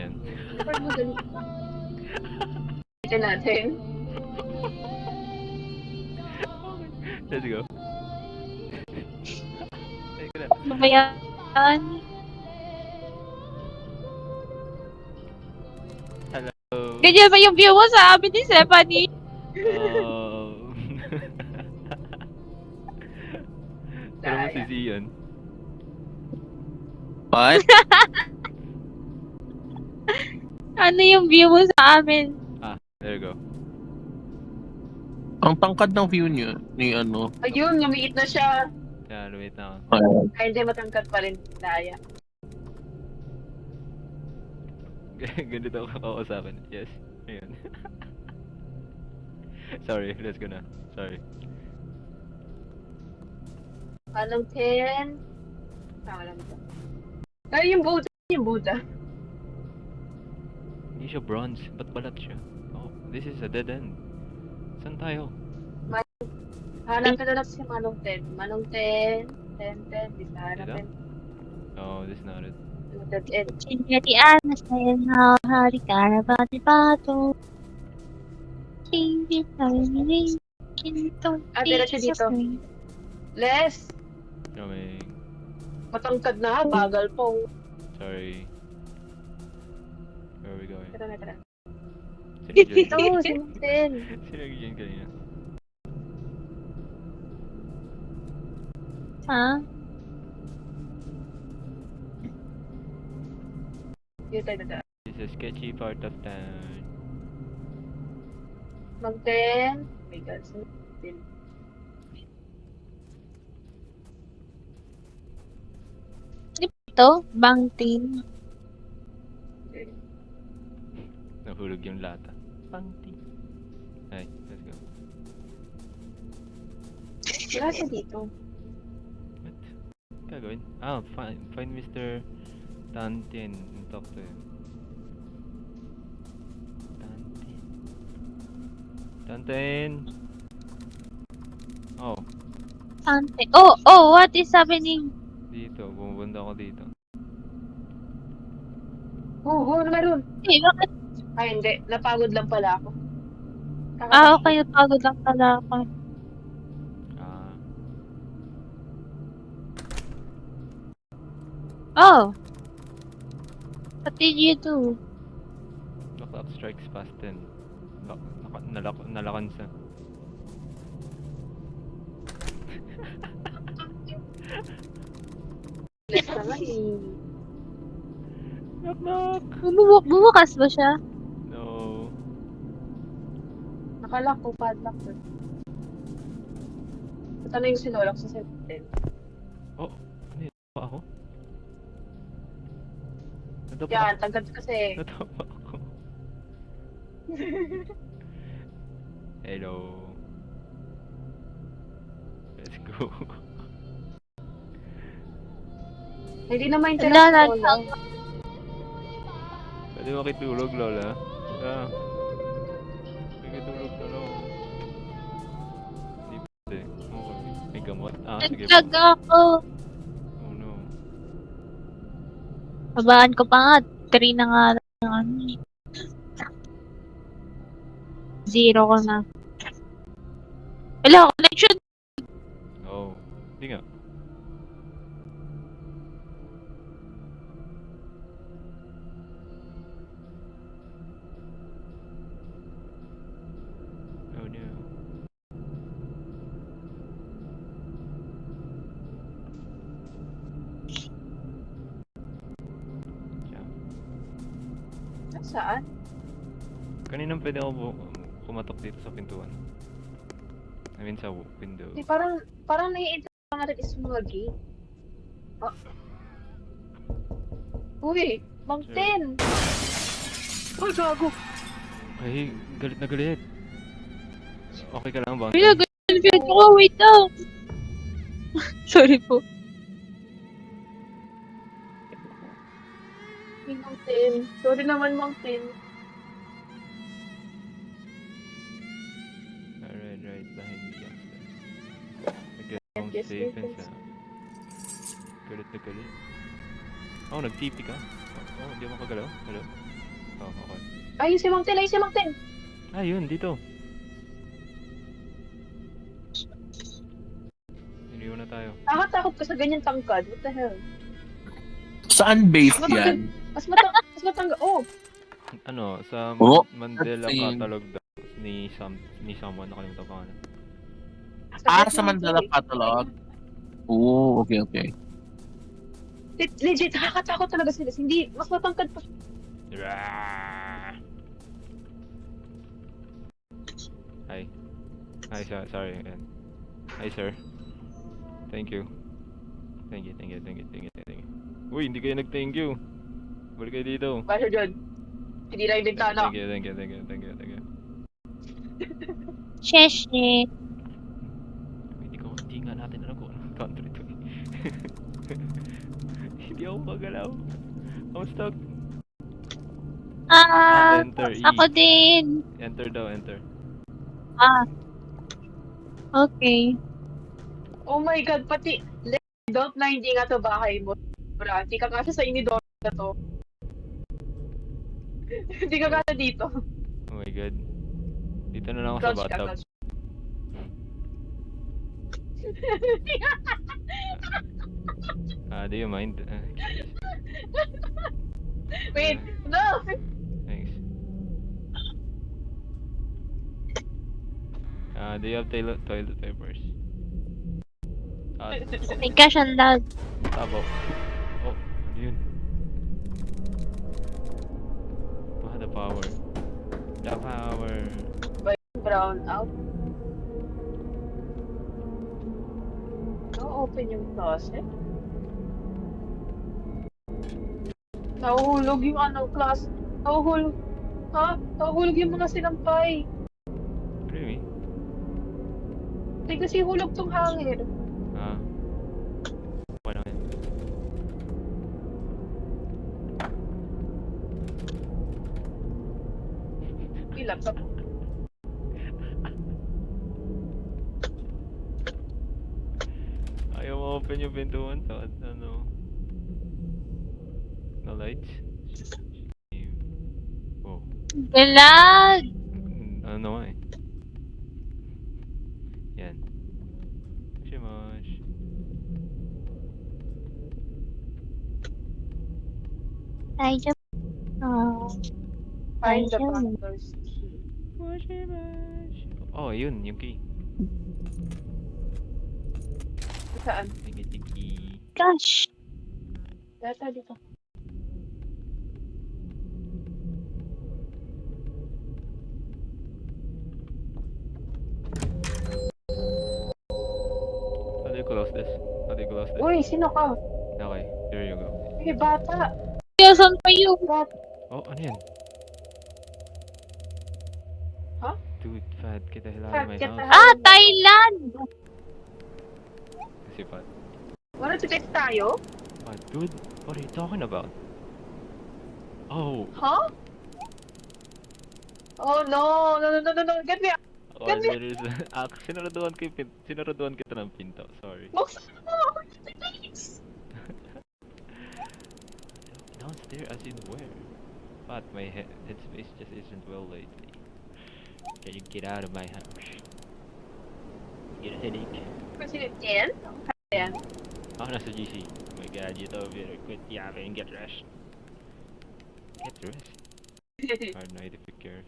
yan. Parang madali. Ito natin. Let's go. Teka lang. Ano ba yan? Hello. Ganyan ba yung view mo sa amin ni Stephanie? Oh. Pero mo si Sayang. Zion. What? Ano yung view mo sa amin? There you go. Ang tangkad ng view niyo ni ano. Ayun, lumiit na siya. Yeah, wait na ako. Ay, hindi, matangkad pa rin. Daya. Ganito ako kakausapin. Yes. Ayun. Sorry, let's go na. Sorry. Anong 10? Tama lang ito. Ay, yung Buddha. Yung Buddha. Hindi siya bronze. Ba't balat siya? Oh, this is a dead end. Saan tayo? Hanap ka na lang si Manong 10. Manong 10. 10, 10. Di sa hanapin. Oh, this is not it. Dead end. Sinatian na sa'yo na hari karabati pato. Hindi tayo nilay. Kinto. Diretso dito. Les! Coming. Matangkad na, bagal po. Sorry. Where are we going? Tara na, tara. Sino Ito, nag-join? si Manong 10. Sino nag-join kanina? Ha? Dito tayo na. It's a sketchy part of town. Mag 10. Oh my God, si 10. Ito? Bang team. Nahulog yung lata. Pangti. Ay, let's go. Wala siya dito. What? Gagawin? Find Mr. Tantin and talk to him. Tantin. Tantin! Oh, Something. Oh, what is happening? dito. Bumubunda ako dito. Oo, meron. Eh, bakit? Ay, hindi. Napagod lang pala ako. Okay. Napagod lang pala ako. Ah, Oh. What did you do? the clock strikes past 10. Nalakan sa. Let's na nga eh. Knock knock! Bumukas ba siya? No. Nakalock ko, padlock ko. Ito na yung sinulak sa 7. Oh, ano yun? Pa ako? Nadapa Yan, ako. tagad kasi. Nadapa ako. Hello. Let's go. Hindi na ma-interrupt Wala, ko. Lola. Pwede makitulog, Lola? Ah. Makitulog na lang. Hindi pwede. Okay. May gamot. Sige po. Naglag ako. Oh no. Babaan ko pa nga. 3 na nga lang yung ano. 0 ko na. Wala, connection. Oh. Hindi nga. Oh no. Diyan. Saan? Kaninang pwede ako kumatok dito sa pintuan. I mean sa window. Hindi, parang nai-interrupt nga rin is mga gate. Oh. Uy, Mang Sure. 10. Ay, gago! Ay, galit na galit. Okay ka lang ba? Wala, ganun ko. Wait lang. Sorry po. Hey, Mang 10. Sorry naman, Mang 10. Right behind the gangster. Again, home Yes, safe yes, and yes. sound. Galit na galit. Oh, nag-TP ka? Oh, hindi mo kagalaw? Hello? Oh, okay. Ayun si Mang Ten, ayun si Mang Ten. Yun, dito. Iniwan na tayo. Nakakatakot ka sa ganyan tangkad. What the hell? Saan base yan? Mas matangga. Oh, Ano, sa Oh, Mandela that's catalog daw ni someone, nakalimutan ko ano. Sa Mandala Catalog? Oo, okay. Legit, nakakatakot talaga sila. Hindi, mas matangkad pa. Hi, sorry. Ayan. Hi, sir. Thank you. Thank you. Uy, hindi kayo nag-thank you. Balik kayo dito. Basyo dyan. Hindi na yung bintana. Thank you. Sheshe. Hindi nga natin alam kung anong country to eh. Hindi ako magalaw. I'm stuck. Enter E. Ako din. Enter daw, enter. Okay. Oh my God, pati adult na hindi nga to bahay mo. Bra, hindi ka kasi sa inidor na to. Hindi ka kasi dito. Oh my god. Dito na lang ako sa Crouch ka, bathtub. crouch. Do you mind? Wait, no! Thanks. Do you have toilet papers? My gosh, ang lag. Tabo. Oh, ano yun? The power. Brown out. Open yung closet. Nahuhulog yung class. Nahuhulog. Ha? Nahuhulog yung mga sinampay. Really? Hindi kasi hulog tong hangin. Wala yan. Yung laptop. Ayaw ma-open yung pintuan sa ano. No lights? Oh. Galag. Ano nga eh. Yan. Shimash. Ay, just... Find the Ayun. factors key. Oh, yun, yung key. Saan? Yung key. Gosh. Data dito. How do you close this? Uy, sino ka? Okay, here you go. Hey, bata. Saan pa yun? Bata. Oh, ano yan? Huh? Dude, fat, get the hell out Fat, of my get the house. hell- Thailand! Kasi fat. Wanna to text tayo? What, dude? What are you talking about? Oh, Huh? Oh no, no, get me out. or there is sinaraduhan kita ng pinto. Sorry. Buksan mo! Please! Downstairs as in where? But my headspace just isn't well lately. Can you get out of my house? Get a headache. Kasi yan? Yan. Ako nasa GC. Oh my god, you over here. Quit yapping, get rest. Get rest? Hard night if you care.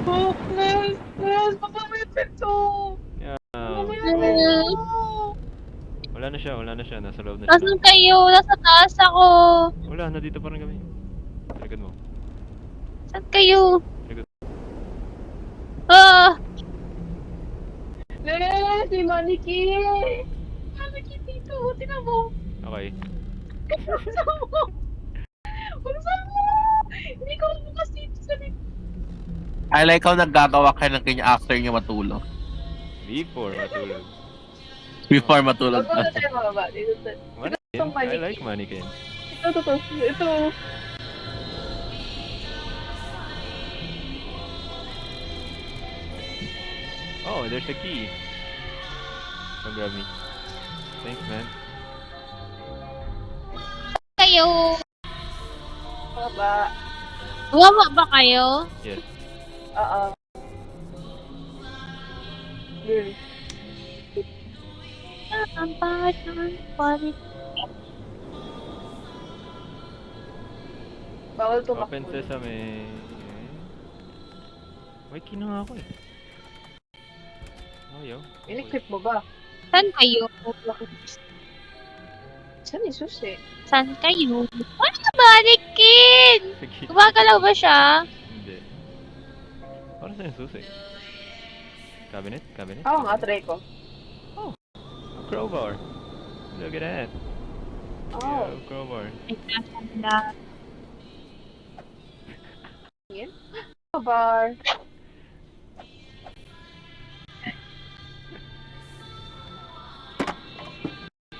Oh, please, baka may pinto. Yeah. Mamaya pinto. Wala na siya. Nasa loob na siya. Nasaan kayo? Nasa taas ako. Wala, nandito pa rin kami. Likod mo. Saan kayo? Likod. Si Maniki. Maniki dito, tingnan mo. Okay. Buksan mo. Buksan mo. Hindi ko bukas dito sa dito. I like how naggagawa kayo ng kanya after nyo matulog. Before matulog. Before matulog Huwag mo na na. tayo mababa. Dito sa... Mannequin? I mannequin. like mannequin. Ito. Oh, there's a key. Come grab me. Thanks, man. Kayo. Baba. Bumaba ba kayo? Yes. Oo. Hmm. Ang pangit naman. Pangit. Bawal Open tumakbo. sesame. May key na nga ako eh. Oh, yo. In-equip mo ba? Saan kayo? Saan yung susi? Saan kayo? Ano na mannequin? Sige. Gumagalaw ba siya? Hindi. Para sa yung susi. Cabinet? Cabinet? Oo nga, Cabinet? try ko. Crowbar. Look at that. Oh. Yo, crowbar. Ay, nasaan na? Bar.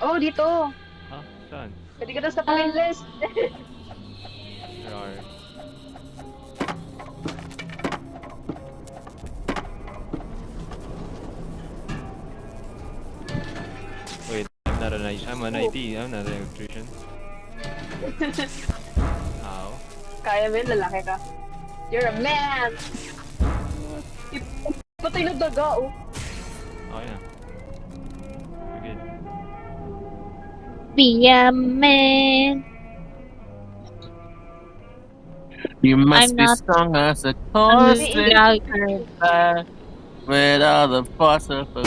Oh, dito. Ha? Saan? Pwede ka na sa pangin list. Where are... Wait, I'm an IT, I'm not an electrician. Ow. Kaya mo yun, lalaki ka. You're a man! Patay na daga, oh. Okay na. We're good. Be a man. You must I'm be not- strong as a Ang horse vlogger. with all the force of a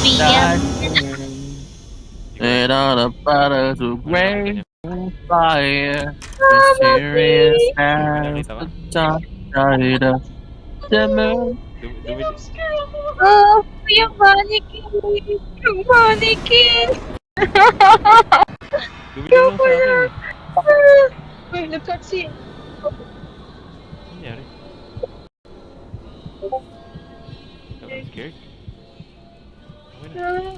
Be a and all the battles of rain and fire. Ah, Mysterious mami! as Nakita ka? the dark side of the moon. Dumili Oh, yung mannequin. Yung mannequin. lang sa akin eh. Wait, nag-cutscene. Ano nangyari? I'm scared. Okay na.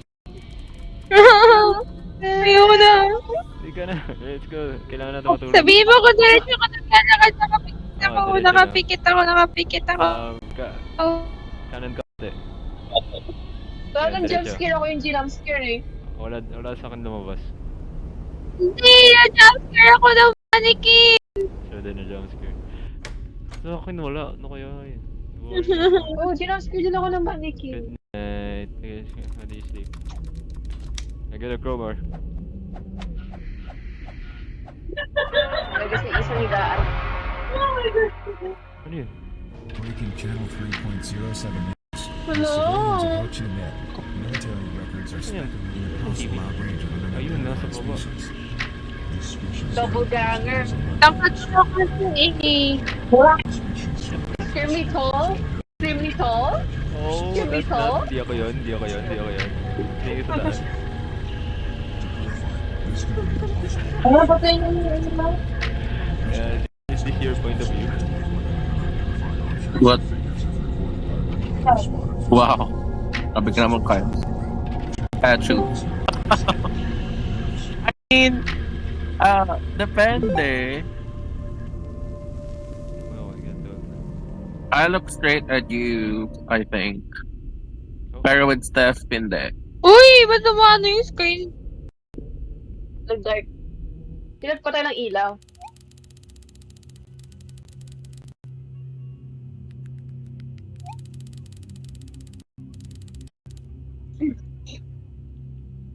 Ayoko na. Hindi ka na. Let's go. Kailangan natin matulog. Sabihin mo ko diretso ko naglalakad. Nakapikit ako. diretso Nakapikit ako. Nakapikit ako. Oh. Kanan ka ulit. Parang Yan, diretso. jumpscare ako yung jumpscare eh. Wala sa akin lumabas. Hindi. Na-jumpscare ako ng mannequin. Siya din na jumpscare. Sa akin wala. Ano kaya yun? Oh, jumpscare din ako ng mannequin. Good night. How do you sleep? I got a crowbar. Lagi sa isang higaan. Ano yun? Breaking Channel 3.07 news. Hello? Civilians about to net. Military records are Ayan. speculating a possible outrage of another Ayun, nasa alien baba. species. This species Double ganger. Dapat siya kasi eh. species Scare me tall? Scream me tall? Oh, Excuse me, that's Paul? not. Di ako yun. Di ako yun. Di ako yun. Hindi ko sa taas. this could be a possible Ano ba tayo yung Is this your point of view? What? Wow. Sabi ka naman kayo. Actually. I mean, depende. Oh my god, dog. I look straight at you, I think. Oh. Pero with Steph, hindi. Uy, ba't naman yung screen? Nag-dark? Pinagpatay ng ilaw.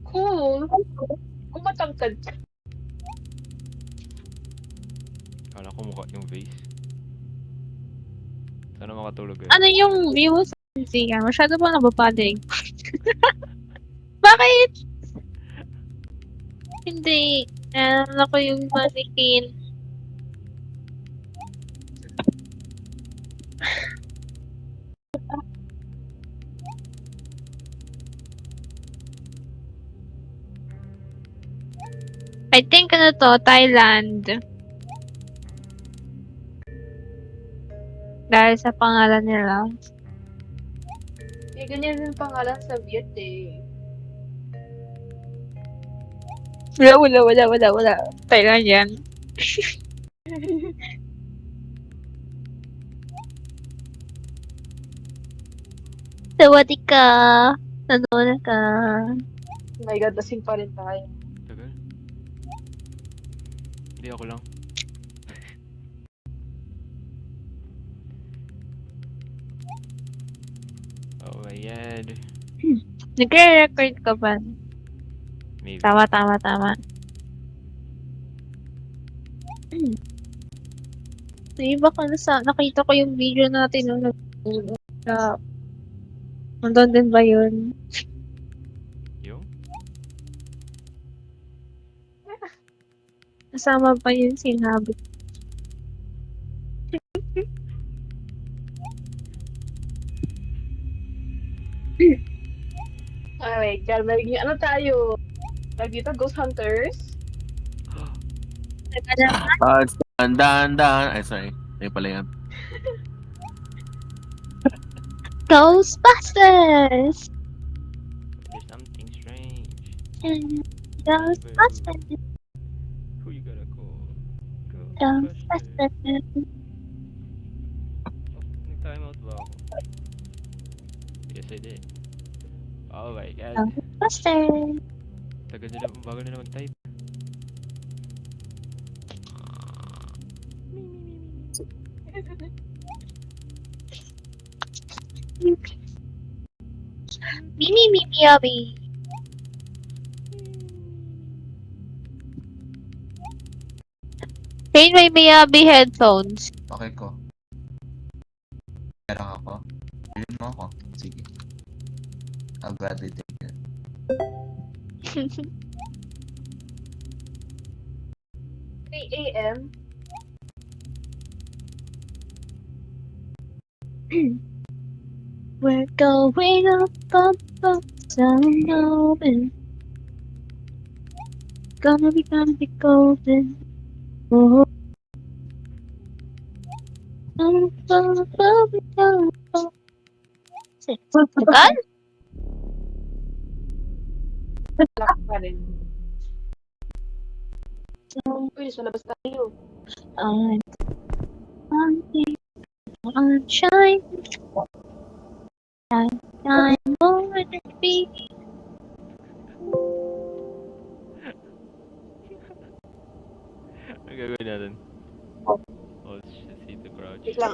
Cool. Kung matangkad ka. Kala ko mukha yung vase. Sana makatulog eh. Ano yung siya? Masyado pa nabapadig. Bakit? Hindi. Ano ko yung mannequin. I think ano to, Thailand. Dahil sa pangalan nila. Eh, ganyan yung pangalan sa Viet eh. Wala. Thailand yan. Sawadee ka. Nanonood ka. Oh my god, lasing pa rin tayo. Tagal. Hindi ako lang. Ayan. Nagre-record ka ba? Maybe. Tama. Iba ka na nakita ko yung video natin nung nandun din ba yun? Yung? Kasama pa yun sinabi. Alright, magiging ano tayo? Lagi dito, Ghost Hunters? Dahan. Ay, sorry. Ay pala yan. Ghostbusters! There's something strange. Ghostbusters! Who you gotta call? Ghostbusters! Nag-time out ba ako? Yes, I did. Oh my god. Ghostbusters! Tagal nila, bago nila mag-type. Yummy! Pain may Miyabi headphones. Okay ko. Meron ako. Bilhin mo ako. Sige. I'll gladly take it. AM. We're going up, sun open. Gonna be golden. Oh. Tagal? Lock pa rin. Uy, sa labas tayo. Shine more than me. Ano gagawin natin? Oh shit, see the crouch. Wait lang.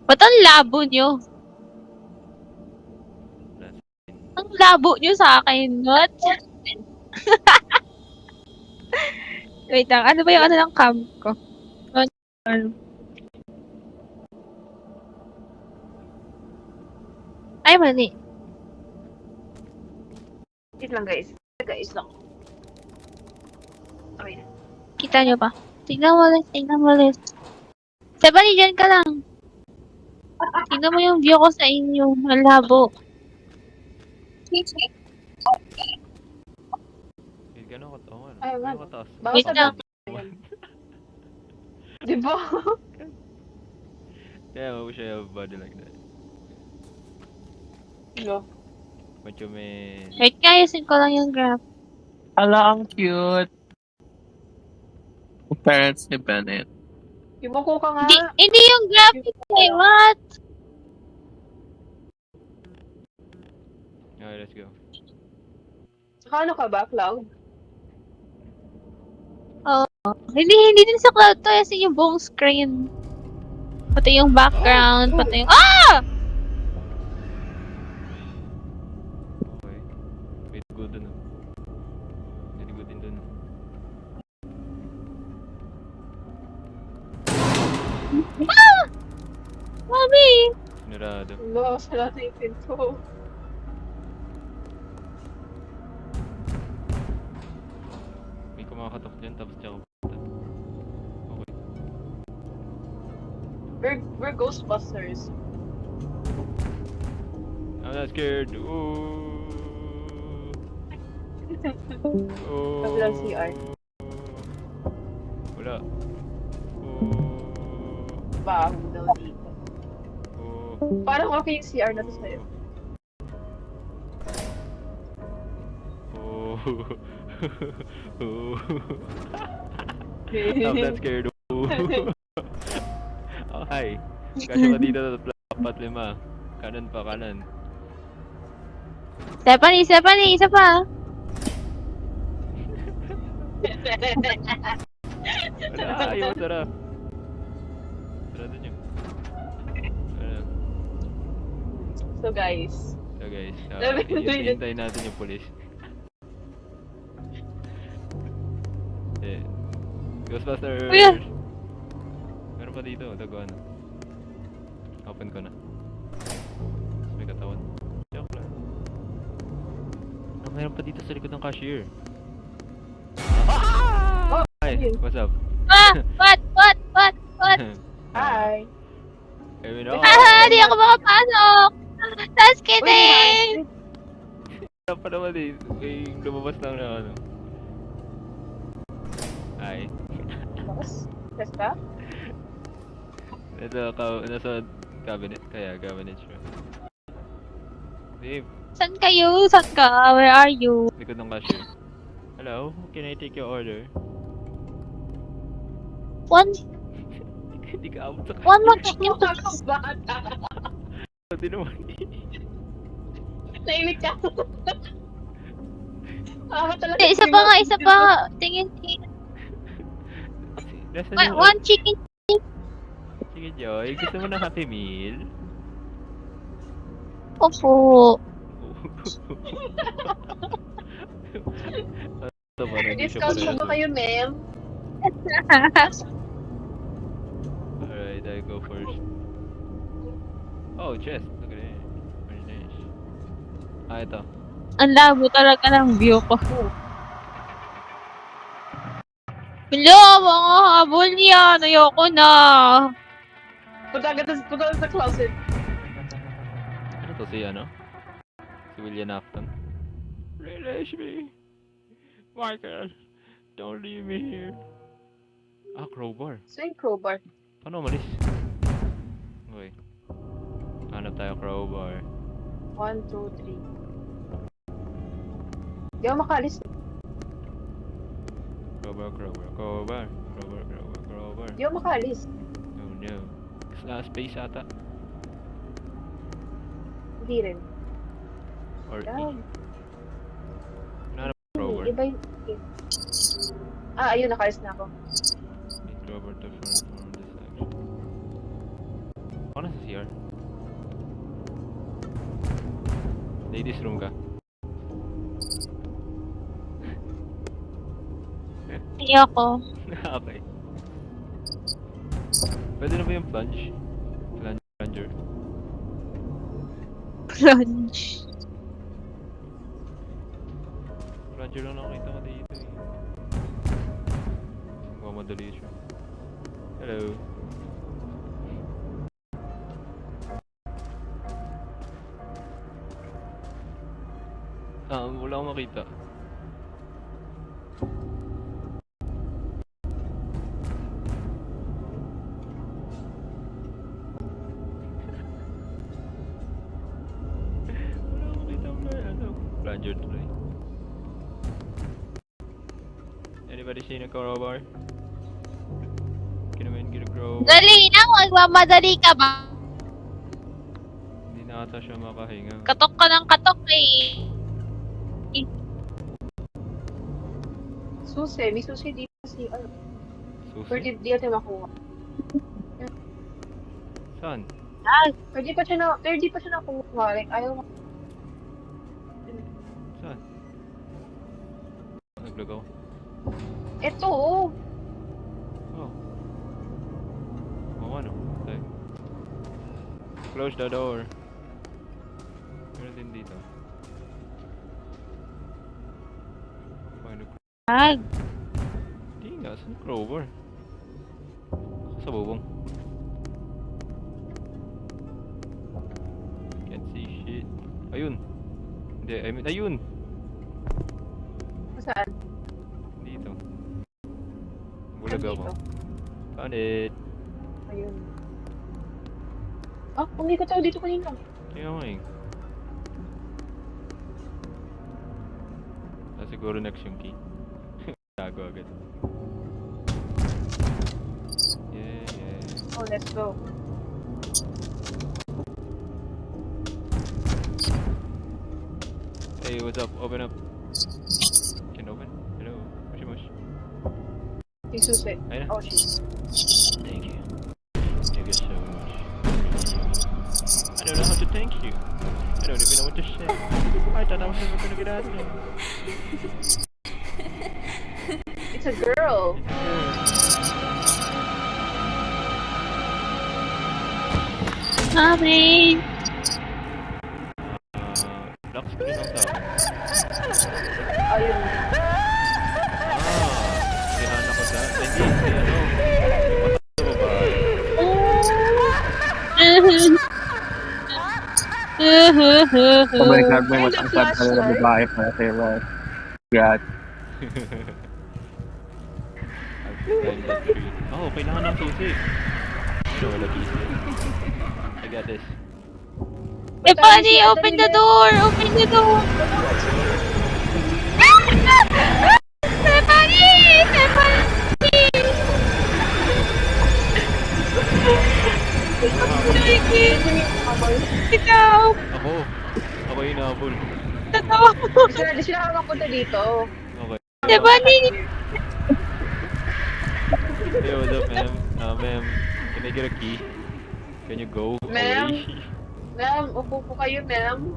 Ba't ang labo nyo? Ang labo nyo sa akin, what? Wait lang, ano ba yung ano ng cam ko? Ay, mali. Wait lang, guys. Guys lang. Okay. Kita nyo ba? Tingnan mo ulit. Sebani, dyan ka lang. Tingnan mo yung view ko sa inyo. Ang labo. Wait, gano'n ka to? Ay, man. Gano'n ka taas? Baka Wait lang. Di ba? Yeah, I wish I have a body like that. No. Macho man. Wait, ayusin ko lang yung graph. Ala, ang cute. Parents ni Bennett. Yumuko ka nga. Hindi yung graphic eh. What? Okay, let's go. Saka ano ka ba, Cloud? Hindi din sa cloud to. Kasi yung buong screen. Pati yung background. Pati yung... Ah! Okay. May dugo dun. May dugo din dun. Ah! Mami! Sinurado. No, sala na yung pinto. May kumakatok dyan tapos tsaka pupunta. Okay. We're Ghostbusters. I'm not scared. Ooh. Oh. Kabilang CR. Wala. Oh. Baho daw dito. Oh. Parang okay yung CR na to sa'yo. Oh. Oh. I'm not scared. Oh. Oh, hi. Kasya ka dito sa 4-5. Kanan pa, kanan. Stephanie, isa pa. Wala, yung masarap. Sarado nyo. So guys, So guys, Sabi ko yun. hintayin natin yung police. Ghostbusters! Kuya! Meron pa dito, taguan. Open ko na. Tapos may katawan. Joke lang. Meron pa dito sa likod ng cashier. Oh, Hi, yun. what's up? What? Hi. Kevin, oh! Di ako makapasok! Just kidding! Wala pa naman eh. May lumabas lang na ano. Hi. Boss? Basta? Nasa cabinet. Kaya, cabinet siya. Dave, Saan kayo? Saan ka? Where are you? likod ng cashier. Hello, can I take your order? One Hindi ka abot sa more chicken Mga please. bata. Hindi naman. Naimik ka. Talaga. Isa pa nga. Tingin. Nasaan yung... One chicken. Sige, Joy. Gusto mo ng Happy Meal? Opo. Ito ba? Hindi siya Discount mo ba parehas. kayo, ma'am? Alright, I go first. Oh, chest. Look at it. Very nice. Ito. Ang labo talaga ng view ko. Hello, mga habol niyan. Ayoko na. Punta sa closet. Ano to si ano? Si William Afton. Release me. Michael, don't leave me here. Ah, crowbar. So yung crowbar. Paano umalis? Okay. Hanap tayo crowbar. 1, 2, 3. Di ako makalis. Crowbar. Di ako makalis. Oh no. Space ata. Hindi rin. Or Yan. Not a crowbar. Iba yung... ayun, nakalis na ako. Need crowbar to perform this action. Ako nasa CR. Ladies room ka. Ayoko. Okay. Pwede na ba yung plunge? Plunger. Plunge. Plunger lang nakita ko dito eh. Mamadali siya. Hello. Wala akong makita. Wala akong makita plunger try. Anybody seen a crowbar? Get a crowbar. Dali na, magmamadali ka ba? Hindi na ata siya makahinga. Katok ka ng katok eh. Susi. May susi dito kasi. Susi? Pwede di natin makuha. Saan? Pwede pa siya nakuha. Like, ayaw. Saan? Naglag ako. Ito, oh. Oh. Oh, ano? Okay. Close the door. Meron din dito. Find a Hindi nga, saan crowbar? Sa bubong. Can't see shit. Ayun! Hindi, I mean, ayun! Saan? Dito. Bulag ako. Dito. Found it! Ayun. Umikot ako dito kanina. Kaya nga eh. Siguro next yung key. Tago agad. Yeah. Oh, let's go. Hey, what's up? Open up. Can open? Hello? Moshi. Yung susi. Ayun na. Oh, shit. Thank you. Thank you so much. I don't know how to take thank you. I don't even know what to say. I thought I was never gonna get out of here. It's a girl. Mami! Lock screen lang sa akin. Ayun. Sinana ko sa... Hindi, ano. Sa babae. Oh my God, may Find the matangkad pala na flashlight. babae para sa'yo, Ross. God. I've climbed that tree. Oh, kailangan ng susi. Ano, wala busy. I got this. Stephanie, open the door! Open the door! Stephanie! Stephanie! Ikaw! Ako! Ako yung nabol. Totoo! Di sila makapunta dito. Okay. Stephanie! Hey, what's up, ma'am? Ma'am, can I get a key? Can you go Ma'am? away? Ma'am, upo po kayo, ma'am.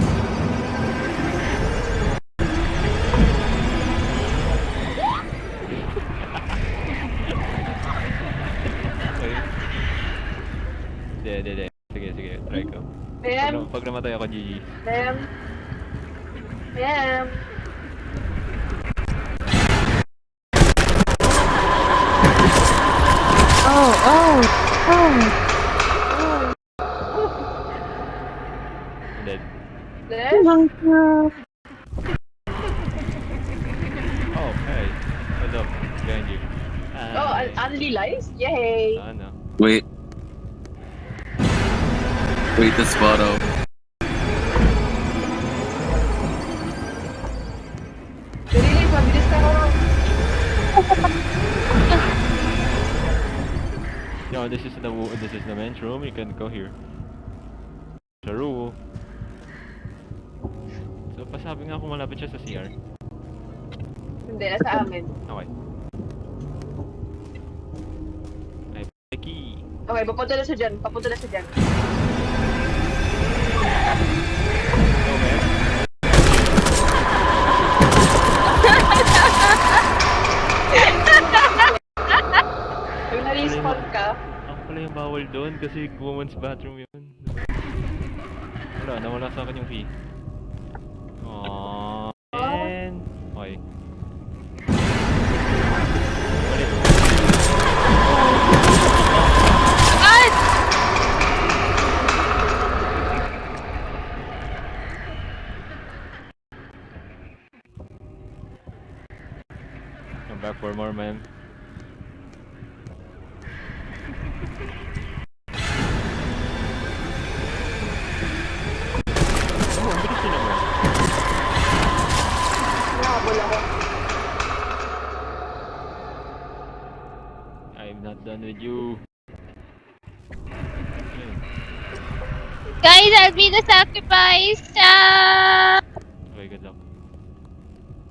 Okay. Hindi. Sige, try ko. Ma'am, Pag namatay ako, GG. ma'am. Ma'am. I'm dead. Yes? Oh, hey. What's up? Behind you. Oh, unrealized? Yay! Ano? Wait. Wait, this photo. Really, mabilis ka ako. No, this is the men's room. You can go here. Charu. So, pasabi nga kung malapit siya sa CR. Hindi, nasa amin. Okay. Ay, key. Okay, papunta na siya dyan. Papunta na siya dyan. Okay. Pag na-respawn ka, Ako pala yung bawal doon kasi woman's bathroom yun. Nawala sa akin yung key. Aww. And... Okay. Ulit. Ay! Come back for more, ma'am. Oh, ang bilis niya naman. nahabol ako. I'm not done with you. Ayun. Guys, I'll be the sacrifice! Okay, good luck.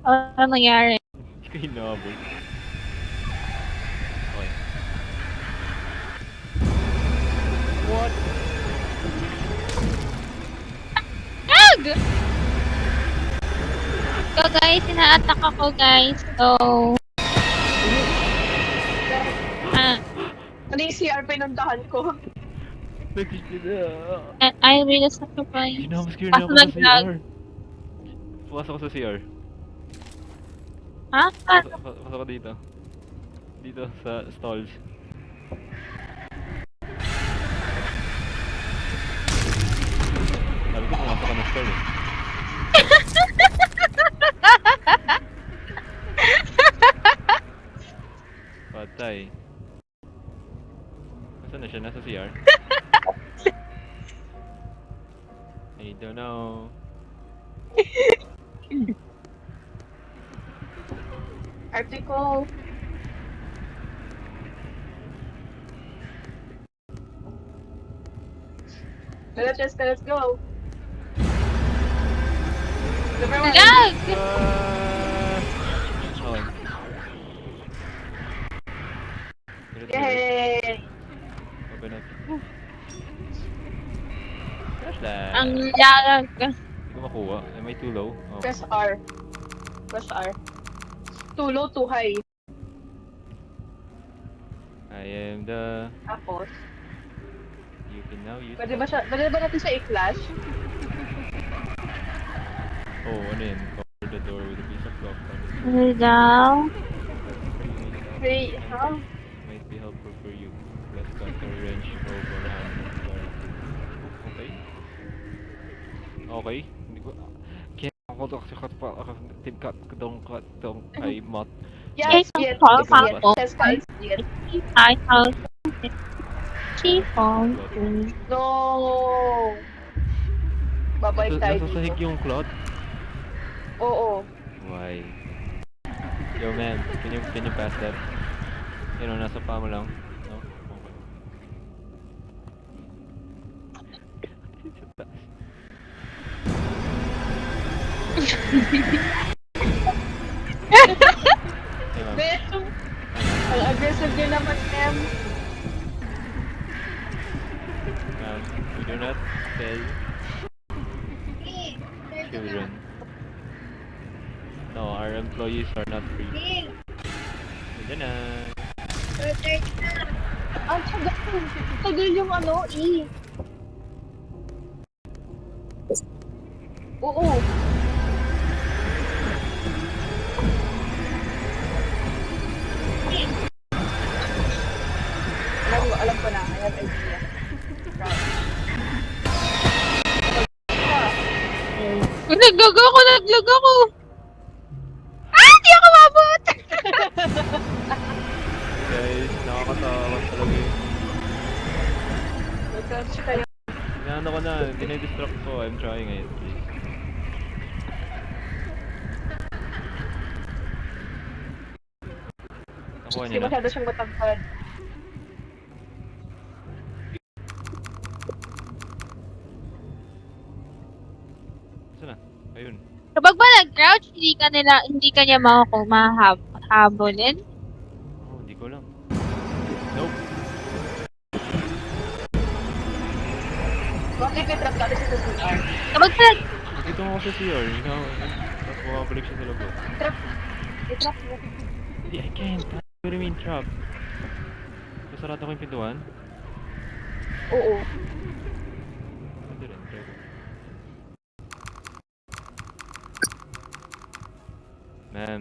Ano nangyari? Hindi ko hinabol. Okay. What? Ag! So guys, ina-attack ako guys. So... Ano yung CR pinuntahan ko? I'll be the sacrifice. Sinama-scare na ako sa Pasok na CR. Pumasok ako sa CR. Ha? Pasok ako dito. Dito sa stalls. Sabi ko pumasok ka ng stall eh. Patay. Nasaan na siya? Nasa CR? I don't know. Article. Let's go. Number one. Ag! Okay. Yay! Open up. Flashlight. Ang Ang lalag. Hindi ko makuha. Am I too low? Oh. Press R. Press R. Too low, too high. I am the... Tapos, You can now use... pwede ba natin siya i-flash? Oh, ano yan? Cover the door with a piece of cloth. Ano daw? Hey, huh? Might be helpful for you. Let's cut the range over hand. Okay. Okay. Hindi ko... Kaya ako kasi kat dong ay mat. Yeah, Yes, it's Diet. call It's pa Diet. ako. Cheska, it's Diet. I have chiffon. No! Babalik tayo Nasasahig dito. yung cloth? Oo. Why? Yo man, can you pass that? You know, nasa pa mo lang. No? Okay. Sa taas. Hey ma'am. Beto! Ang aggressive niyo naman, Em. Ma'am, we do not sell children. No, our employees are not free. Diyan na. Ang tagal. Tagal yung ano, E. Oo. Alam ko na. I have idea. Naglag ako! Ah! Di ako mabot! Guys, nakakatakot talaga yun. Search kayo. Inaano ko na, dinidistract ko. I'm trying it, please. Nakuha Kasi niyo na? masyado siyang matangkad. Saan na? Ayun. Kapag ba nag-crouch, hindi ka niya mahabulin? Oh, hindi ko lang. Nope. Bakit may trap natin sa CR? Kapag ba Nakita mo ako sa CR. Ikaw, tapos bumabalik siya sa loob. Trap. May trap mo. Hindi, I can't. What do you mean trap? Sasarado ko yung pintuan? Oo. Pwede rin, try ko. Ma'am.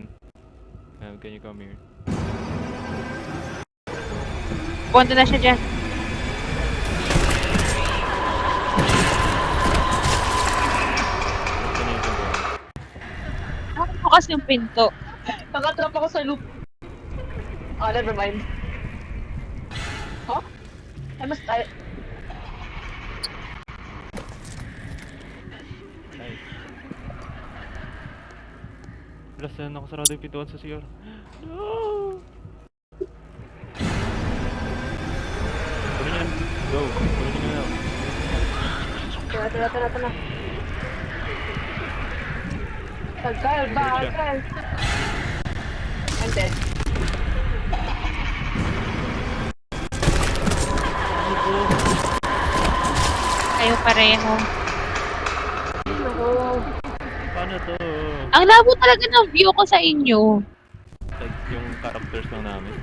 Ma'am, can you come here? punta na siya dyan? Buksan niyo yung pintuan. Bukas yung pinto. Nakatrap ako sa loop. Oh, never mind. Huh? I must... Nice. Plus, nakasarado yung pintuan sa CR. No! Kunin niyo na. Go. Kunin niyo na. Tara. Tagal, bagal. I'm dead. Kayo pareho. Ako. Paano to? Ang labo talaga ng view ko sa inyo. Like, yung characters lang namin.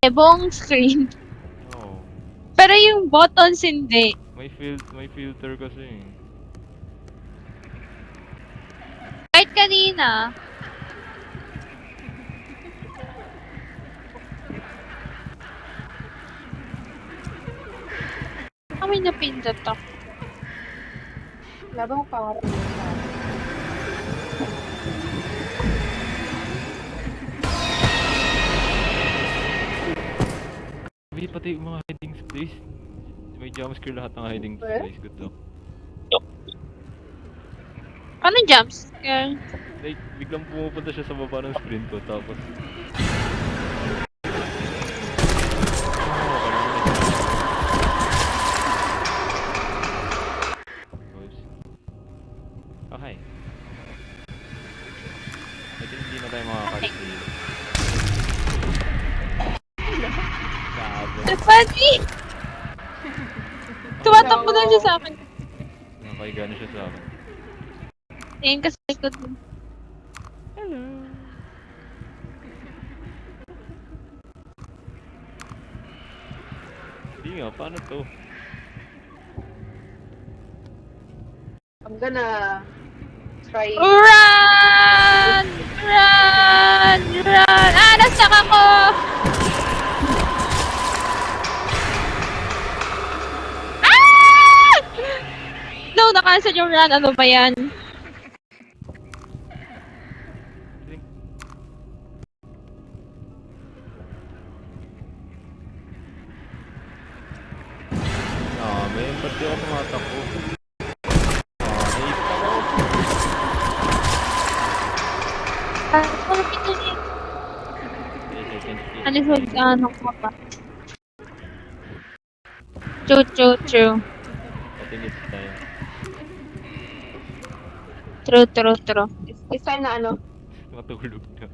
Buong screen. Oh. Pero yung buttons hindi. May filter kasi. Kahit kanina. Kami napindot ako. Laban ko pangarap mo sa akin. Hindi pati yung mga hiding place. May jumpscare lahat ng hiding Eh? place. Good to. Ano jumps? Girl. Like, biglang pumupunta siya sa baba ng screen ko. Tapos... Oh, hi. I think hindi na tayo makakareal. Gago. Funny! Tumatakbo na siya sa akin. Okay, gano'n siya sa akin. Tingin ka sa likod mo. Hello. Hindi nga, paano to? I'm gonna try. Run! Run! Run! Ah, nastuck ako! Ah! No, na-cancel yung run. Ano ba yan? Man, ba't di ako tumatakbo? Naip ako. Ano ito niya? Yes, I can see. Alisod ka, ano ka pa? True. I think it's time. True. It's time na ano. Matulog na.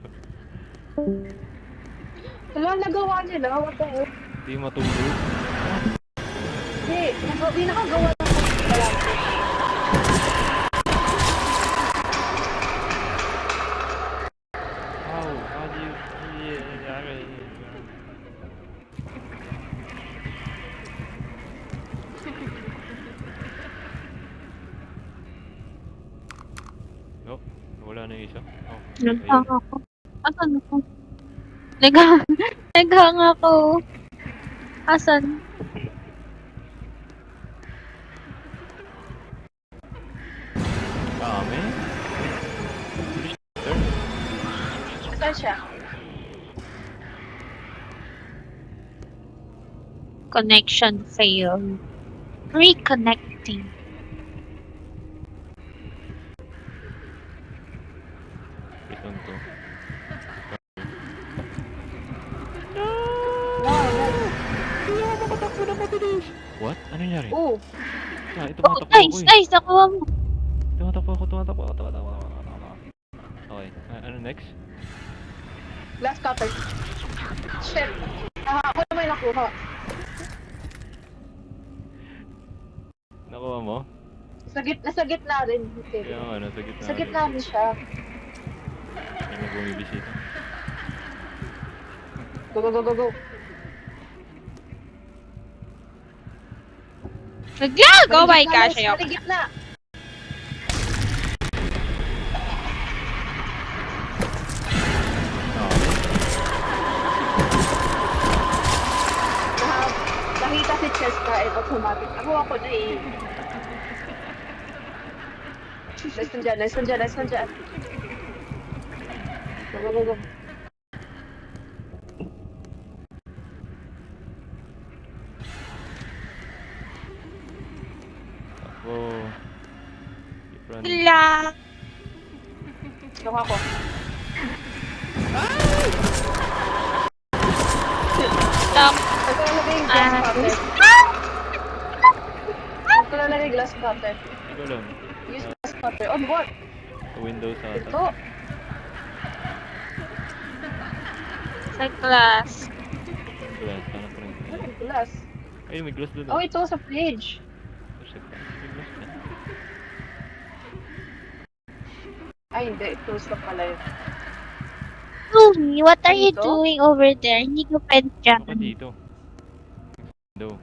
Wala, nagawa nila. What the hell? Hindi matulog. Hindi nakagawa ng balance. How do you... Oh, wala na yung isa. Oh, Naghang ayun. ako. Asan ako? Naghang ako. Asan? Dami. Saan siya? Connection failed. Reconnecting. Ito to. What? Ano nangyari? Oh, Ah, ito Oh, tumatakbo ako eh. nice! Nakuha mo. Tumatakbo ako. Okay, ano next? glass cutter. Shit. Ako na may nakuha. Nakuha mo? Nasa gitna rin. Okay. Kaya nga, nasa gitna. Sa gitna rin siya. May bumibisita. Go. Naglag! Oh my Gitna, gosh, guys. ayoko. Sa gitna. Nakita si Cheska and automatic. Ako na eh. Nice nandyan. Go. Takbo. Keep running. Lag! Yung ako. Stop! Nagkalalagay yung glass cutter. Nagkalalagay yung glass cutter. Hindi ko alam. Use glass cutter. On what? Sa Windows ata. Ito. Sa class. Glass. Hanap ko rin. Glass. Ay, may glass doon. Oh, ito sa fridge. May glass na. Ay, hindi. Close na pala yun. Lumi, what are you Dito? doing over there? Hindi ko pwede dyan. Ako dito. Window.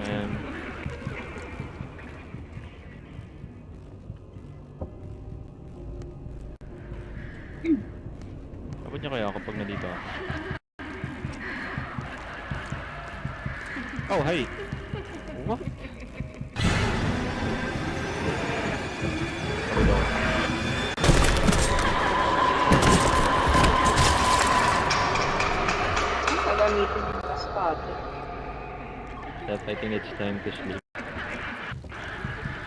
Ayan. Abot niya kaya kapag nandito ako? Oh, hey! What? Abot ako. Gagamitin yung glass cutter. That I think it's time to sleep.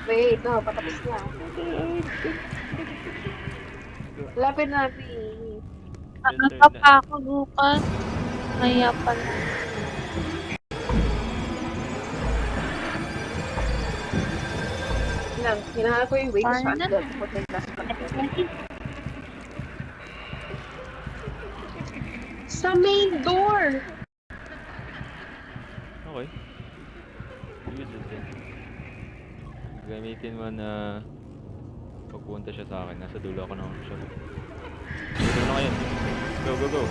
Wait, no. Patapos na. Lapit na natin. Nakaka pa ako bukas. Kaya pala. Hinahanap ko yung way to Parang shotgun. Put yung glass cutter. Sa main door! Okay. Use it then. Gamitin mo na pagpunta siya sa akin. Nasa dulo ako ng siya. Dito na kayo. Go, go, go.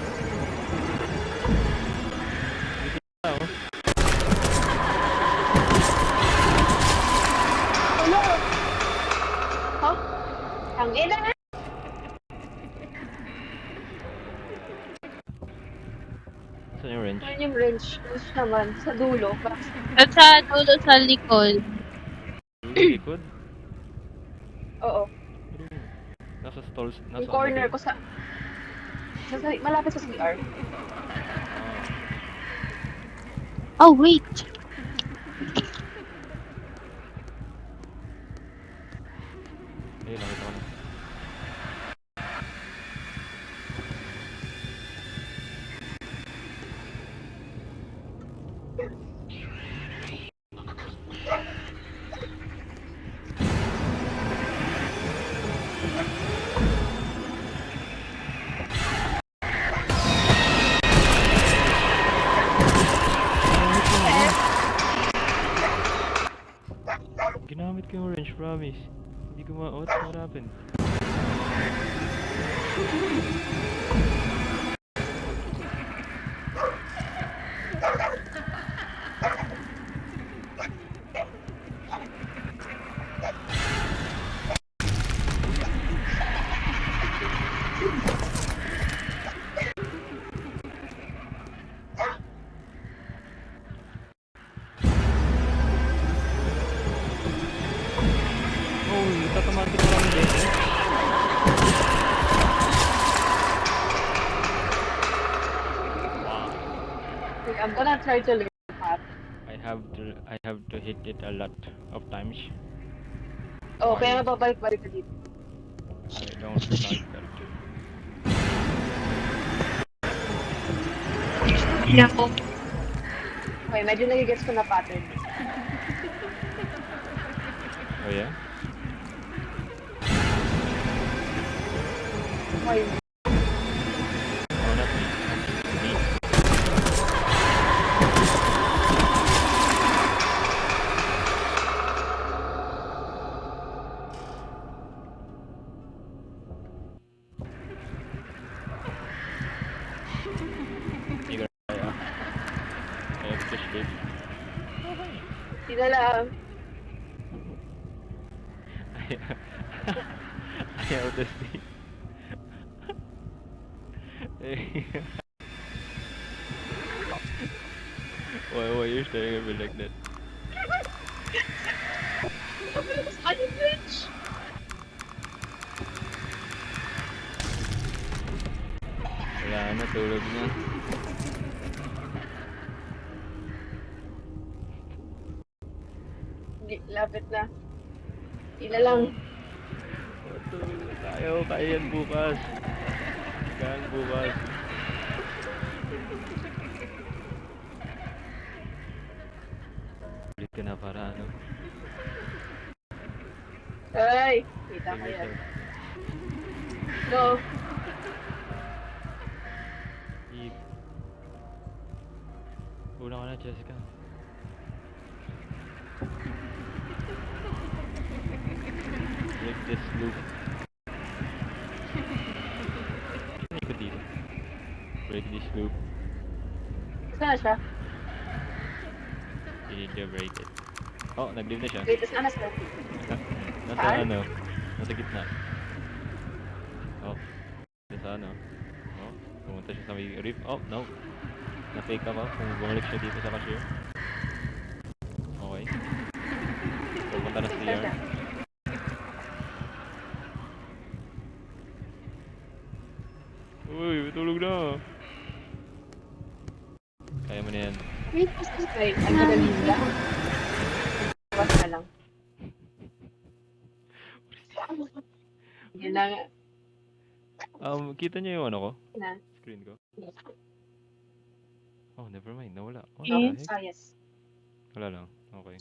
Dito na, oh. Ano? Ha? Ang ina! Saan yung wrench? Ano yung wrench? Wrench naman. Sa dulo. At sa dulo sa likod. Dulo, likod? Oo. What do you mean? Nasa stalls, nasa Yung corner ano ko sa... malapit sa CR. Oh, wait. Ayun, nakita ko na. Ginamit ko yung wrench, promise. Hindi ko what happened? Oh, tatamaan ko lang din. Wait, I'm gonna try to learn the path. I have to hit it a lot of times. Oh, kaya nga babalik-balik ka dito. I don't like that. Ilan po? Okay, medyo nagigets ko na pattern. Oh yeah? Okay. Oh, not me. Me. Igor, I have to sleep. Hindi na lang. I have to sleep. Why you staring at me like that? Ano yung wrench? Wala na, tulog na. Hindi, lapit na. Hindi na lang. Oh, tulog na tayo, kaya yan bukas. Kaya yan bukas. Ulit ka na para ano. Ay! Kita Save ko yan. yourself. No. Eve. Una ka na, Jessica. Break this loop. Ano ikot dito? Break this loop. Saan na siya? You need to break it. Oh, nag-leave na siya. Wait, saan na siya? Nasa Saan? ano? Nasa gitna. Oh. Nasa ano? Oh. Pumunta siya sa may reef. Oh, no. Na-fake ako. Bumalik siya dito sa cashier. Okay. Pupunta na sa Saan CR. siya? Uy, tulog na. Kaya mo na yan. Wait, wait. I'm gonna leave na. Iwas na lang. Yun na nga. Kita niyo yung ano ko? Na. Screen ko? Oh, never mind. Nawala. What Yes. the heck? Ah, yes. Wala lang. Okay.